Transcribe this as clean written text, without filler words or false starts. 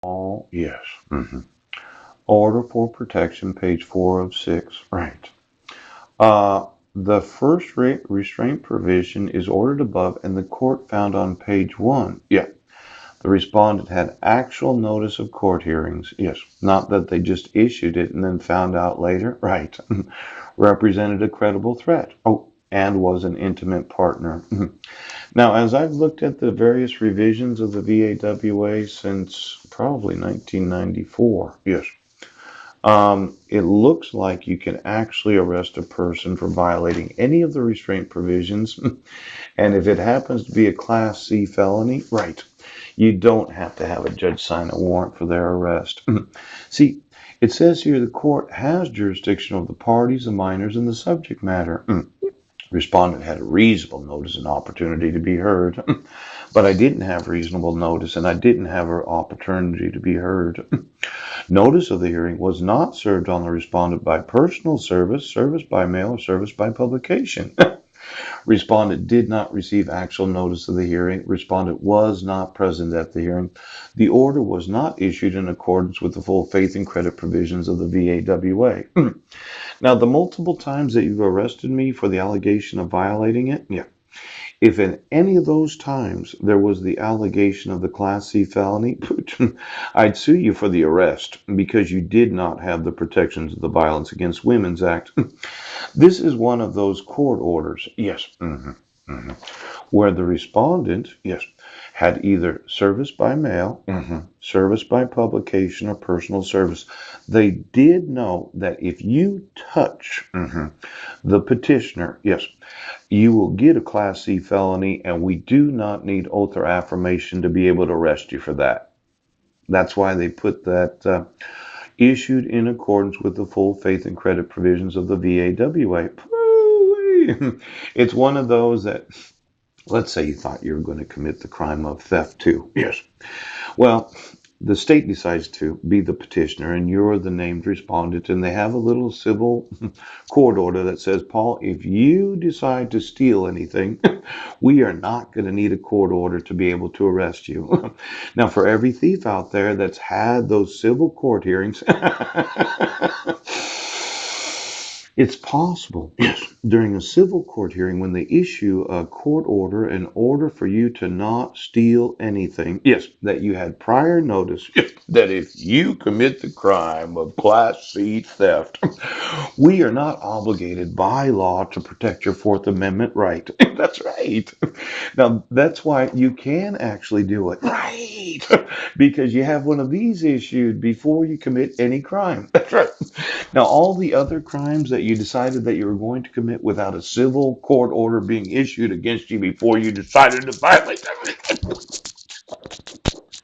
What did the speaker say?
Oh, yes. Order for protection, page 4 of 6. Right. Uh, the first restraint provision is ordered above, and the court found on page 1. Yeah. The respondent had actual notice of court hearings. Yes. Not that they just issued it and then found out later. Right. Represented a credible threat. Oh, and was an intimate partner. Now, as I've looked at the various revisions of the VAWA since probably 1994, yes, it looks like you can actually arrest a person for violating any of the restraint provisions. And if it happens to be a Class C felony, right, you don't have to have a judge sign a warrant for their arrest. See, it says here the court has jurisdiction over the parties, the minors, and the subject matter. Respondent had a reasonable notice and opportunity to be heard, but I didn't have reasonable notice and I didn't have an opportunity to be heard. Notice of the hearing was not served on the respondent by personal service, service by mail, or service by publication. Respondent did not receive actual notice of the hearing. Respondent was not present at the hearing. The order was not issued in accordance with the full faith and credit provisions of the VAWA. Now, the multiple times that you've arrested me for the allegation of violating it, yeah. If in any of those times there was the allegation of the Class C felony, I'd sue you for the arrest because you did not have the protections of the Violence Against Women's Act. This is one of those court orders, yes, where the respondent, yes, had either service by mail, service by publication, or personal service. They did know that if you touch the petitioner, yes, you will get a Class C felony, and we do not need oath or affirmation to be able to arrest you for that. That's why they put that issued in accordance with the full faith and credit provisions of the VAWA. It's one of those that, let's say you thought you were going to commit the crime of theft too. Yes. Well, the state decides to be the petitioner and you're the named respondent, and they have a little civil court order that says, Paul, if you decide to steal anything, we are not going to need a court order to be able to arrest you. Now, for every thief out there that's had those civil court hearings, it's possible, yes, during a civil court hearing when they issue a court order in order for you to not steal anything, yes, that you had prior notice, yes, that if you commit the crime of Class C theft, we are not obligated by law to protect your Fourth Amendment right. That's right. Now, that's why you can actually do it. Right. Because you have one of these issued before you commit any crime. That's right. Now, all the other crimes that you decided that you were going to commit without a civil court order being issued against you before you decided to violate them,